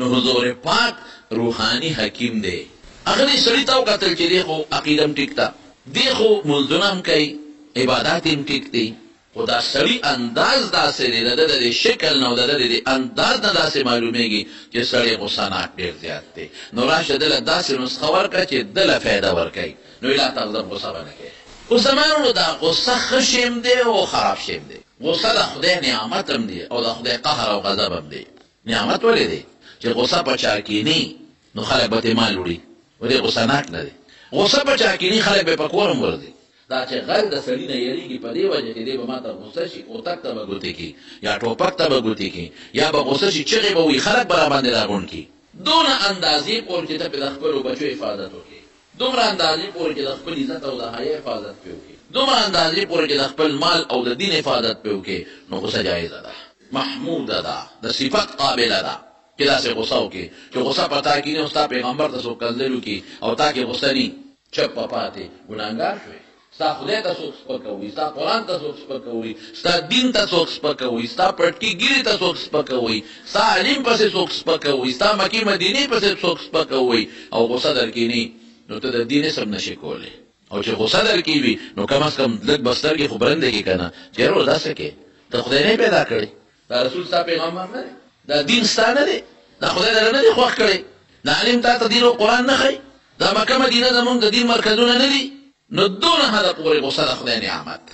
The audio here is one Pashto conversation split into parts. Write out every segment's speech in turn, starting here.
نو حضور پاک روحانی حکیم دی. هغه دې سړي ته وکتل چې دی خو عقیده هم ټیک ده، دی خو ملځونه هم کوي، عبادات هم ټیک دی، خو دا سړي انداز داسې دی، د ده د شکل نه او د ده د انداز نه داسې معلومیږي چې سړی غصه ناک ډېر زیات دی. نو راشه دله داسې نسخه ورکړه چې دله فایده ورکوي. نو لا تغضب، غصه به نه کوي. اوس زمانو دا غصه ښه شیم دی او خراب شیم دی. غصه د خدای نعمت هم دی او د خدای قهر او غضب هم دی. نعمت ولې دی چې غصه په چا کیني نو خلک به ترې مال وړي، ولې غصه ناک نه دی. غصه په چا کیني خلک به یې په کور هم ورځي. دا چې غیر د سړي نه یېرېږي په دې وجه چې دی به ما ته غصه شي، اوتک ته به ګوتې کي یا ټوپک ته به ګوتې کي یا به غصه شي، چغې به وي، خلک به راباندې راغونډ کي. دونه اندازې پورې چې ته پرې د خپلو بچو حفاظت وکړې، دومره اندازې پورې چې د خپل عزت او د حیا حفاظت پرې وکړې، دومره اندازې پورې چې د خپل مال او د دین حفاظت پرې وکړې، نو غصه جایزه ده، محموده ده، د صفت قابله ده چې داسې غصه وکړې چې غصه په تا کیني او ستا پیغمبر ته څوک کنځل وکړي او تا کې غصه ني، چپ په پاتې ګناهګار شوې. ستا خدای ته څوک سپکوي، ستا قرآن ته څوک سپکوي، ستا دین ته څوک سپکوي، ستا پټکي ګیرې ته څوک سپکوي، ستا علم پسې څوک سپکوي، ستا مکې مدینې پسې څوک سپکوي او غصه درکیني، نو ته د دین اسم نشې کولی. او چې غصه درکې وي نو کم از کم لږ به سترګې خو برندې کړي که نه، چې یاره داسې کې ته خدای نه پیدا کړی، دا رسول ستا پیغمبر نه دی، دا دین ستا نه دی، دا خدای دله نه دی خوښ کړی، دا علم تا ته دین او قرآن نه ښایي، دا مکه مدینه زمونږ د دین مرکزونه نه دي. نو دونه حده پورې غصه د خدای نعمت.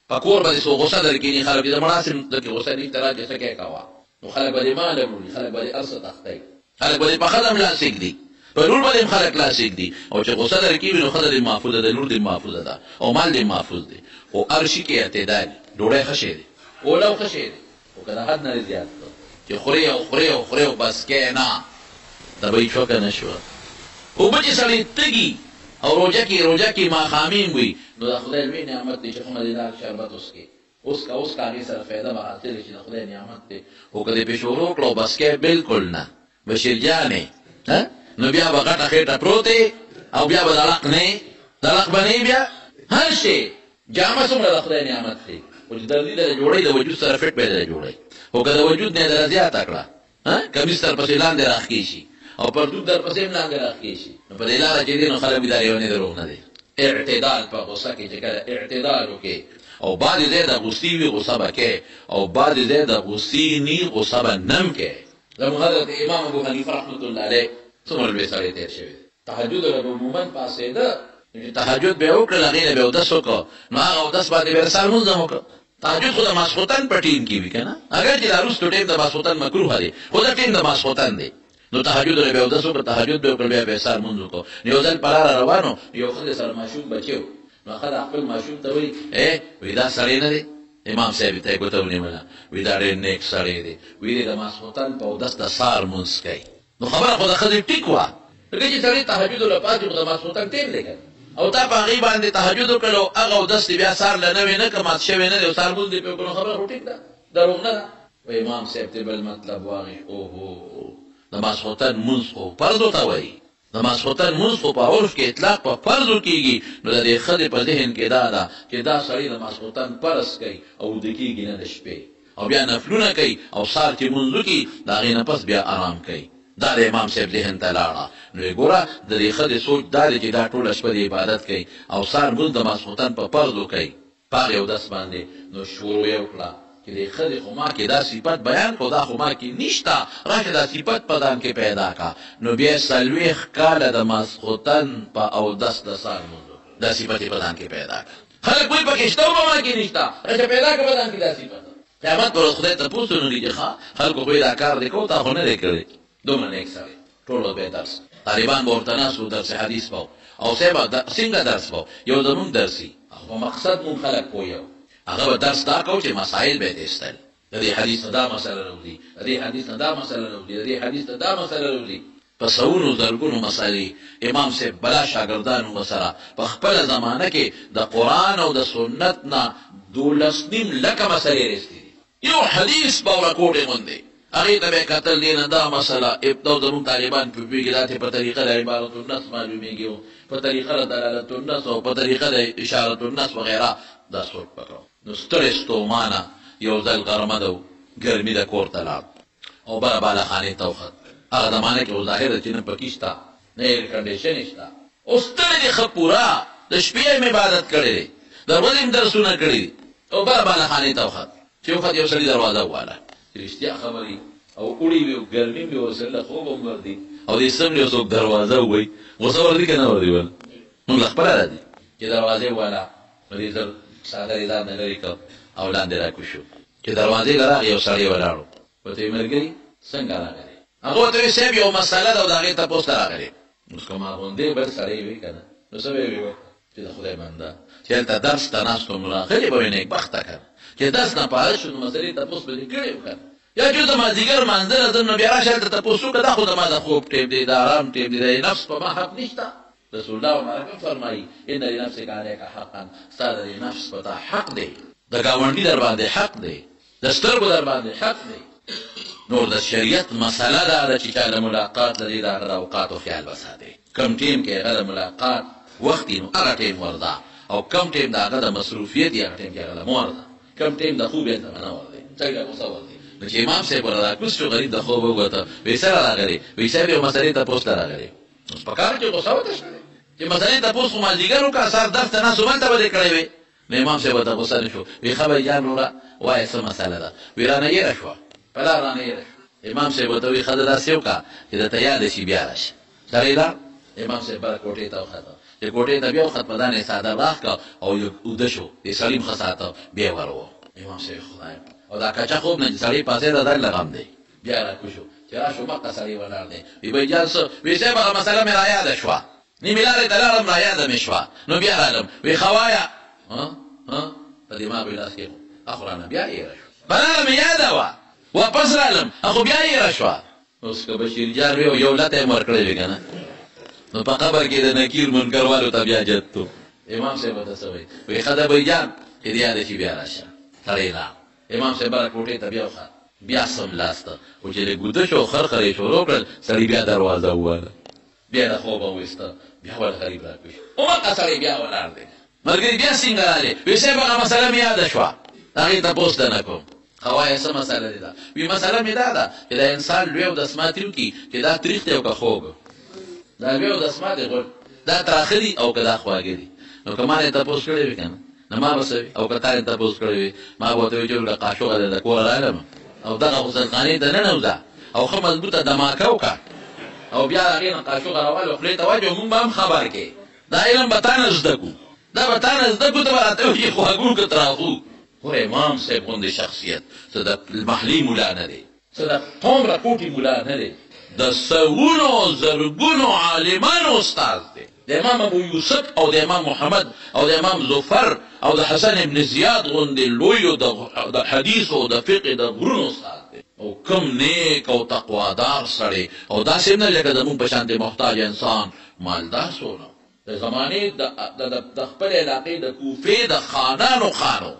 په کور به دې څوک غصه درکړي، خلک د مړاسې درکې غصه نشته راځي څه کوې کوه، نو خلک به دې ماله وړي، خلک به دې هر څه تښتوي، خلک به دې په ښځه هم لاس ږدي، په لور به دې هم خلک لاس ږدي. او چې غصه درکې وي نو ښځه دې محفوظه ده، لور دې محفوظه ده او مال دې محفوظ دی. خو هر شي کې اعتدال، ډوډۍ ښه شی دی، اوله ښه شی دی، خو که د حد نه زیات چې خورې او خورې او خورې او بس کې نه، دا به یې شوکه نه شوه. اوبه چې سړی تږي او روجه کې ماښامین وي نو د خدای لوی نعمت دی چې ښه مزېدار شربت وڅښې، اوس که هغې سره فایده به حاصل شي، د خدای نعمت دی. خو که دې پې شروع کړه بس کې بلکل نه، بشیر جانې نو بیا به غټه خېټه پروتې او بیا به دړق نه، دړق به نه بیا هر شی. جامه څومره د خدای نعمت دی، خو چې دردي دله جوړوي د وجود سره فټ به یې دله جوړوي. خو که د وجود نه یې دله زیاته کړه، کمیس در پسې لاندې راښکې شي او پرتوب در پسې هم لاندې راښکې شي، نو په دې لاره چې دی نو خلک وي دا لیونی دروغ نه دی. اعتدال په غصه کې چې کله اعتدال وکړې او بعضې ځای د غصې وي غصه به کوې او بعضې ځای د غصې ني غصه به نه هم کوې. زموږ حضرت امام ابو حنیفه رحمت الله علیه څومره لوی سړی تېر شوی دی، تهجد به عموما پاڅېده، تهجد به یې وکړل، هغې نه به یې اودس وکړه، نو هغه اودس باندې به یې رسال لمونځ هم وکړه. تهجد خو د ماسخوتن په ټیم کې وي که نه، اگر چې دا وروستو ټیم د ماسخوتن مکروه دی، خو دا ټیم د ماسخوتن دی. نو تهجد نه به اودس وکړه، تهجد به وکړل، بیا به یې سهار لمونځ وکړو. یو ځل په لاره روانو، یو ښځې سره ماشوم بچی و، نو هغه خپل ماشوم ته وایي وایي دا سړی نه دی، امام صاحب ته یې ګوته ونیوله، وایي دا ډېر نیک سړی دی، وایي د ماسخوتن په اودس د سهار لمونځ کوي. نو خبره خو د ښځې ټیک وه، ځکه چې سړی تهجد له پاتې خو د ماسخوتن ټیم دی که او تا په هغې باندې تهجد وکړل او هغه اودس دې بیا سهار له نوې نه که مات شوی نه دی او سهار لمونځ دې پرې وکړو، خبره خو ټیک ده، دروغ نه ده. و امام صاحب ته بل مطلب واغې، اوهو د ماسخوتن لمونځ خو فرضو ته وایي، د ماسخوتن لمونځ خو په عرف کې اطلاق په فرضو کېږي. نو د دې ښځې په ذهن کې دا ده چې دا سړی د ماسخوتن فرض کوي او وده کېږي نه د شپې او بیا نفلونه کوي او سهار چې لمونځ وکړي د هغې نه پس بیا آرام کوي. دا د امام صاحب ذهن ته لاړه. نو یې ګوره د دې ښځې سوچ دا دی چې دا ټوله شپه د عبادت کوي او سهار لمونځ د ماسخوتن په فرضو کوي، په هغې اودس باندې. نو شروع یې وکړه چې دې ښځې خو ما کې دا صفت بیان کړو، دا خو ما کې نشته، راشه دا صفت په ځان کې پیدا کا. نو بیا یې 40 کاله د ماسخوتن په اودس د سهار لمونځ وکړو، دا صفت یې په ځان کې پیدا کا. خلک وایي پکې شته او په ما کې نشته، راشه پیدا کړه په ځان کې دا صفت. قیامت پر ورځ خدای تپوس ونکړي چې ښه خلکو خو یې دا کار دی کوو، تا خو نه دی کړی. دومره نیک سړی، ټول ورځ به یې درس، طالبان به ورته ناست وو، درس حدیث به او صاحب څنګه درس به یو زمونږ درسي په مقصد مونږ خلک پوهیو، هغه به درس دا کوو چې مسایل به یې تیستل، د دې حدیث نه دا مسله راوځي، د دې حدیث نه دا مسله راوځي، د دې حدیث نه دا مسله راوځي. په سوونو زرګونو مسالې امام صاحب بلا شاګردانو ورسره په خپله زمانه کې د قرآن او د سنت نه 12 لکه مسلې رسېدي دي. یو حدیث به ورکوټې غوندې هغې ته به یې کتل، دې نه دا مسله ابتدا زمونږ طالبان پوهېږي، دا ته په طریقه د عبارت النص معلومېږي او په طریقه د دلالت النص او په طریقه د اشارت النص وغیره دا سوچ پکړو. نو ستړی ستومانه یو ځل غرمه ده ګرمي د کور ته لاړ او بره بالخانې ته وخت، هغه زمانه کې ظاهر چې نه پکې شته نه ایر کنډیشن شته اوس ستړی دی ښه پوره د شپې هم عبادت کړی دی د ورځې هم درسونه کړي دي او بله بالخانې ته وخت چې وخت یو سړي دروازه وواله چې رښتیا خبرې او اوړي وي او ګرمي وي او سړي له خوبه هم ورځي او دې سم یو څوک دروازه ووایي غوسه ورځي که نه ورځي وله موږ له خپله راځي چې دروازې وواله نو دې زر څادر یې ځان نه لرې کړ او لاندې راکوز شو چې دروازې له راغی یو سړی ولاړ و ورته یې ملګري څنګه راغلی هغه ورته ویل صاحب یو مسله ده او د هغې تپوس ته راغلی اوس که ما غوندې بل سړی وي که نه نو څه به یې ویل چې د خدای بنده چې هلته درس ته ناست وم راغلې به وي نیکبخته که نه چې درس نه فارغ شو نو مسلې تپوس به دې کړی و که نه یا چې د مازدیګر مانځه ځم نو بیا راشه هلته تپوس وکړه دا خو د ما د خوب ټیم دی د ارام ټیم دی د نفس په ما حق نشته رسول الله مبارک فرمایي ان لنفسک علیک حقا ستا د نفس په تا حق دی د ګاونډي در باندې حق دی د سترګو در باندې حق دی نور د شریعت مسله دا ده چې چا له ملاقات لري د هغه د اوقاتو خیال وساتي کم ټیم کې هغه د ملاقات وخت نو هغه ټیم ورده او کم ټیم د هغه د مصروفیت هغه ټیم کې هغه له مور ده کم ټیم د خوب یې ته نه ورده څنګه غوسه ورده نو چې امام صاحب راکوز شو غریب د خوب وګوته وایي سره راغلی وایي صاحب یو مسلې تپوس ته راغلی اوس په کار کې غوسه وتښتېدی چې مسلې تپوس خو مازدیګر وکړه سهار درس ته ناست هملته به دې کړی وې نو امام صاحب ورته غوسه نه شو وایي ښه بهي جان وروره وایه څه مسله ده وایي رانه یېره شوه په لار رانه یېره شوه امام صاحب ورته وایي ښه ده داسې وکړه چې درته یاده شي بیا راشه سړی لاړ امام صاحب بله کوټې ته وخته چې کوټې ته بیا وخت په دانې څادر راښکه او اوده شو دې سړي م ښه ساته بیا ور وو امام صاحب خدای او دا کچه خوب نه چې سړی پاسېده دا لغم دی بیا راکوز شو چې راشو مکه سړی ولاړ دی وایي بهي جان څه وایي صاحب هغه مسله مې رایاده شوه نیمې لارې ته لاړم رایاده مې شوه نو بیا رالم وایي ښه وایه په دماغ یې لاس کېښود اخو رانه بیا یېره شوه بلاله مې یاده وه واپس رالم اخو بیا یېره شوه اوس که بشیر جان وي او یو لته یې م ورکړی وي که نه نو په قبر کې د نکیر منکروالو ته بیا جدتو امام صاحب ورته څه وایي وایي ښه ده بهي جان چې د یاده شي بیا راشه سړی لاړ امام صاحب بله کوټې ته بیا وخت بیا سملاسته خو چې لږ اوده شو خرخر یې شروع کړل سړي بیا دروازه وواله بیا د خوبه وویسته بیا ول غریب راکوز شو هماغه سړی بیا ولاړ دی ملګري بیا څنګه رالې وایي صاحب هغه مسله مې یاده شوه هغې تپوس ته نه کوم ښه وایه څه مسله دې ده وایي مسله مې دا ده چې د انسان لوی او دسماتي وکړي چې دا تریخ دی او که خوږ دا لوی او دسمات دی دا تراخه دي او که دا خواږه دي نو که ما یې تپوس کړی وي که نه نو ما به څه وي او که تا یې تپوس کړی وي ما به ورته وایي چې له قاشوغه دی د کوره رالم او دغه غسلخانې ته ننوځه او ښه مضبوطه دماکه وکړه او بیا د هغې نه قاشوغه راوالو خولې ته واچوه مونږ به هم خبر کې دا علم به تا نه زده کړو دا به تا نه زده کړو ته به راته وایي چې خواږو که تراخو ګوره امام صاحب غوندې شخصیت څه د محلي ملا نه دی څه د قوم راکوټي ملا نه دی د سوونو زرګونو عالمانو استاد دی د امام ابو یوسف او د امام محمد او د امام ظفر او د حسن ابن زیاد غوندې لویو د حدیث او د فقه د غرونو استاد دی او کم نیک او تقوادار سړی او داسې هم نه لکه زمونږ په شانتې محتاج انسان مالدار سونه د زمانې د خپل علاقې د کوفې د خانانو خانو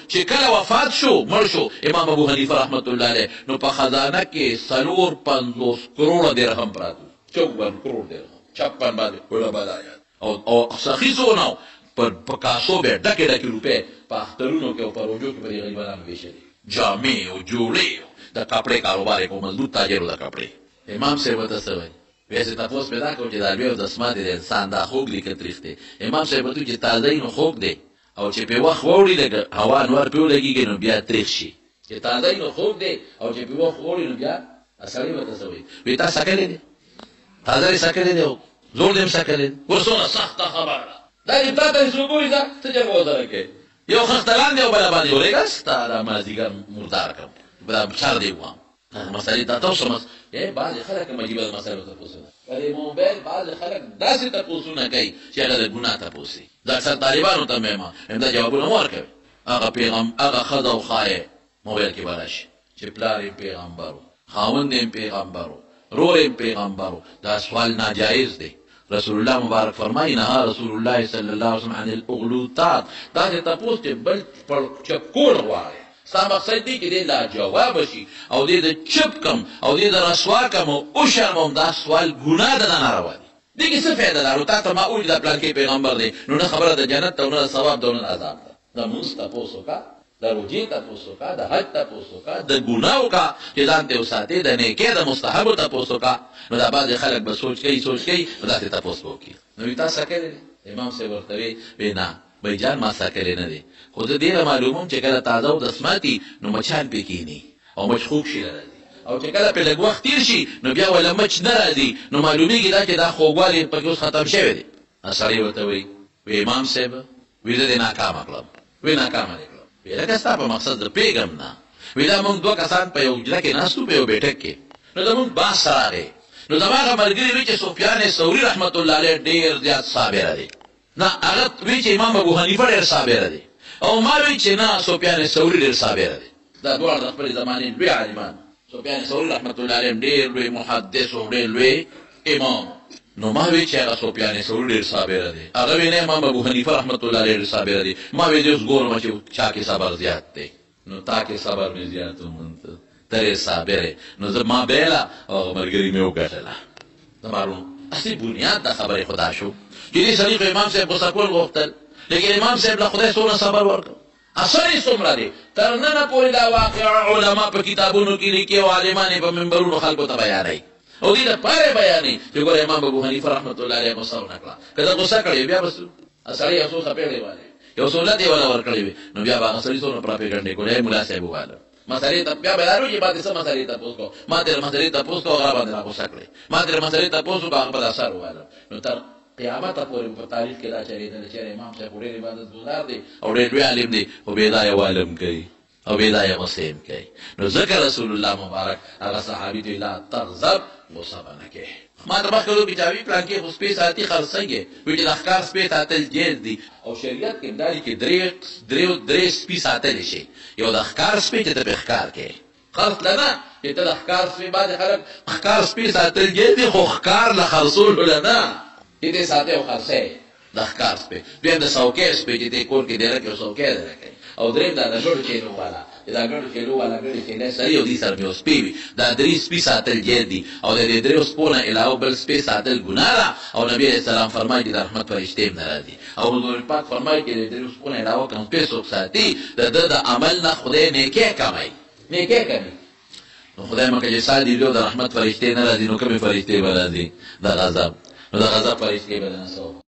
چې کله وفات شو مړ شو امام ابو حنیفه رحمت الله علیه نو په خزانه کې 450 کروڑه درهم پراته 54 کروڑ درهم 56 باندې ولا بلایا او سخی سونه په کاسو به ډکه ډکه روپې په اخترونو کې او په روجو کې په غریبانو ویشلې جامې او جوړې د کپڑے کاروبار کو مضبوط تاجر د کپڑے امام صاحب ته څه وایي ویسے تاسو پیدا کوم چې دا بیا د اسماء د انسان دا خوګ لیکل تریخته امام صاحب ته چې تازه نو خوګ دی او چې په وخت ووري لګ هوا نور په لګيږي نو بیا تریخ شي چې تازه نو خوب دی او چې په وخت ووري نو بیا اصلي وته سوي وي تاسو سکلې دي تازه سکلې دي زور دې سکلې ورسونه سخت خبره دا دې تاسو سوګوي دا څه جواب درکې یو خختلان دی او بل باندې ورګستا دا مازیګر مردار کوم بل بشار دی وام مسالې تاسو مس بعض خلک مجيبه مسالې ته پوښتنه کله موبایل بعض خلک داسې ته پوښتنه کوي چې هغه د ګناه ته پوښتنه دا اکثر طالبانو ته مېما همدا جوابونه ورکوي هغه پیغام هغه خدا او خای موبایل کې بلش چې پلار پیغمبرو خاوند پیغمبرو رور پیغمبرو دا سوال ناجایز دی رسول الله مبارک فرمایي نه رسول الله صلی الله علیه وسلم عن الاغلوطات دا ته تاسو ته بل پر چکول وایي ستا مقصد دی چې دی لا جواب شي او دی د چپ کم او دی د رسوا کم او شرمم دا سوال ګناه ده نه ناروا دی دې کې څه فایده ده تا ته ما وویل دا پلان کې پیغمبر دی نو نه خبره د جنت او نه ثواب ده او نه عذاب ده دا موږ تاسو کا د روجې تپوس وکړه، د حج تپوس وکړه، د ګناه وکړه چې ځان ته وساتې، د نیکۍ د مستحبو تپوس وکړه. نو دا بعضې خلک به سوچ کوي نو داسې تپوس به وکړي. نو وي تا سکلی دی؟ امام صاحب ورته وی نه بھائی جان ما سکلی نه دی، خو زه ډېره معلوموم چې کله تازه اودسماتي نو مچان پې کښېني او مچ خوږ شي راځي، او چې کله پې لږ وخت تېر شي نو بیا وله مچ نه راځي، نو معلومېږي دا چې دا خوږوالی پکې اوس ختم شوی دی. سړی ورته وی امام صاحب وی زه دې ناکامه کړم. وی ناکامه دې کړم؟ وی لکه ستا په مقصد زه پوهېږم نه. وی دا مونږ دوه کسان په یو حجره کې ناست وو، په یو بیټک کې. نو زمونږ بحث راغی، نو زما هغه ملګري وی چې سفیان ثوري رحمت الله علیه ډېر زیات صابره دی. نه هغه وی چې امام ابو حنیفه ډېر صابره دی، او ما وی چې نه سفیان ثوري ډېر صابره دی. دا دواړه د خپلې زمانې لوی عالمان. سفیان ثوري رحمت الله علیه ډېر لوی محدث او ډېر لوی امام. نو ما وی چې هغه سفیان ثوري ډېر صابره دی، هغه وی نه امام ابو حنیفه رحمت الله علیه ډېر صابره دی. ما وی چې اوس ګورم چې چا کې صبر زیات دی. نو تا کې صبر مې زیات ومونته، ته ډېر صابره. نو زه ما بیله او ملګري مې وګټله. زمارو اصلي بنیاد د خبرې خدا شو چې دې سړي خو امام صاحب غوسه کول غوښتل، لیکن امام صاحب له خدای څومره صبر ورکړ. اثر یې څومره دی، تر ننه پورې دا واقعه علما په کتابونو کې لیکي او عالمان یې په منبرونو خلکو ته بیانوي، او دې دپاره بیانوي چې ګوره امام ابو حنیفه رحمت الله علیه غوسه ونه کړه. که ده غوسه کړې بیا به سړی یو څو څپېړې والې یو سهولت یې وله ورکړی وي، نو بیا به هغه سړي څومره پراپېګنډې کولې ملا صاحب وواله مسئلې ته بیا به دارو چې باندې څه مسئلې تپوس کو، ما تېره مسئلې تپوس کو هغه باندې راغوسه کړې، ما تېره مسئلې تپوس کو هغه په دا اثر وواله. نو تر قیامته پورې په تاریخ کې دا چلېدله چې امام صاحب خو ډېر عبادتګزار دی او ډېر لوی عالم دی، خو بېځایه والم کوي او بېځایه غوسې هم کوي. نو ځکه رسول الله مبارک هغه صحابي ته لا تغضب، غوسه به نه کوې. ما ته مخکې وکړي چې هغوی پلانکې خو سپې ساتي خرڅوي یې، وایي چې د ښکار سپې ساتل جیز دي، او شریعت کې همدا دي چې درې سپي ساتلی شي. یو د ښکار سپې چې ته پرې ښکار کوې، خرڅ له نه چې ته د ښکار سپې. بعضې خلک ښکار سپې ساتل جیز دي، خو ښکار له خرڅولو له نه چې ته یې ساتې او خرڅی د ښکار سپې. دویم د څوکۍ سپې چې ته یې کور کې ډېره کړې او څوکۍ دله کوي. او درېیم دا د ګډو چینو والا چې دا ګډو چینو والا ګډې چینی سړي او دې سره مې یو سپی وي، دا درې سپي ساتل جیز دي، او د دې درېو سپو نه علاوه بل سپی ساتل ګناه ده. او نبي علیه السلام فرمایي چې د رحمت فرشتې هم نه راځي. او حضور پاک فرمایي چې د درېو سپو نه علاوه کوم سپی څوک ساتي د ده د عمل نه خدای نیکۍ کموي، نیکۍ کوي. نو خدای مکه چې سال دي د رحمت فرشتې نه راځي، نو کومې فرشتې به راځي؟ د غضب. نو د غضب فرشتې به نه څه